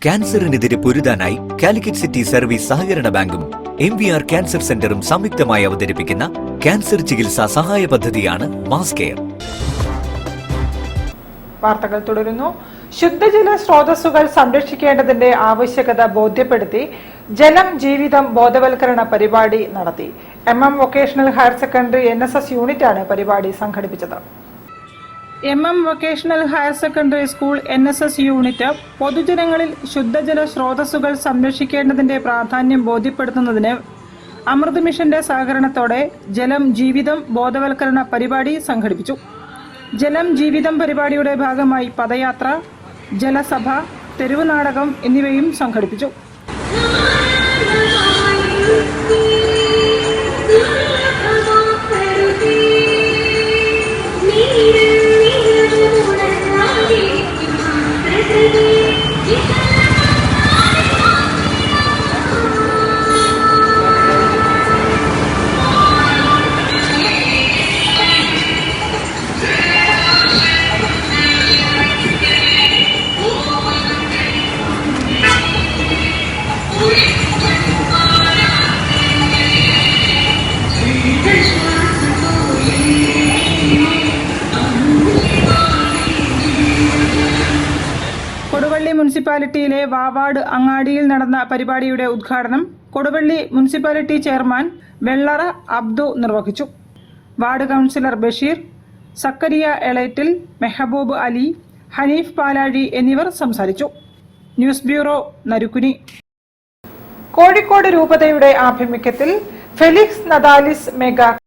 ക്യാൻസറിനെതിരെ പൊരുതാനായി Calicut city service സഹകരണ ബാങ്കും MVR cancer സെന്ററും സംയുക്തമായി അവതരിപ്പിക്കുന്ന ക്യാൻസർ ചികിത്സാ സഹായ പദ്ധതിയാണ് മാസ് കെയർ. വാർത്തകൾ തുടരുന്നു. ശുദ്ധജല സ്രോതസ്സുകൾ സംരക്ഷിക്കേണ്ടതിന്റെ ആവശ്യകത ബോധ്യപ്പെടുത്തി ജലം ജീവിതം ബോധവൽക്കരണ പരിപാടി നടത്തി. MM vocational higher secondary NSS യൂണിറ്റാണ് പരിപാടി സംഘടിപ്പിച്ചത്. MM vocational higher secondary school NSS unit പൊതുജനങ്ങളിൽ ശുദ്ധജല സ്രോതസ്സുകൾ സംരക്ഷിക്കേണ്ടതിന്റെ പ്രാധാന്യം ബോധ്യപ്പെടുത്തുന്നതിന് അമൃത് മിഷന്റെ സഹകരണത്തോടെ ജലം ജീവിതം ബോധവൽക്കരണ പരിപാടി സംഘടിപ്പിച്ചു. ജലം ജീവിതം പരിപാടിയുടെ ഭാഗമായി പദയാത്ര, ജലസഭ, തെരുവ് നാടകം എന്നിവയും സംഘടിപ്പിച്ചു. കൊടുവള്ളി മുനിസിപ്പാലിറ്റിയിലെ വാവാട് അങ്ങാടിയിൽ നടന്ന പരിപാടിയുടെ ഉദ്ഘാടനം കൊടുവള്ളി മുനിസിപ്പാലിറ്റി ചെയർമാൻ വെള്ളറ അബ്ദു നിർവഹിച്ചു. വാർഡ് കൗൺസിലർ ബഷീർ, സക്കരിയ എളേറ്റിൽ, മെഹബൂബ് അലി, ഹനീഫ് പാലാഴി എന്നിവർ സംസാരിച്ചു. News bureau, Narikkuni. കോഴിക്കോട് രൂപതയുടെ ആഭിമുഖ്യത്തിൽ ഫെലിക്സ് നദാലിസ് മെഗാ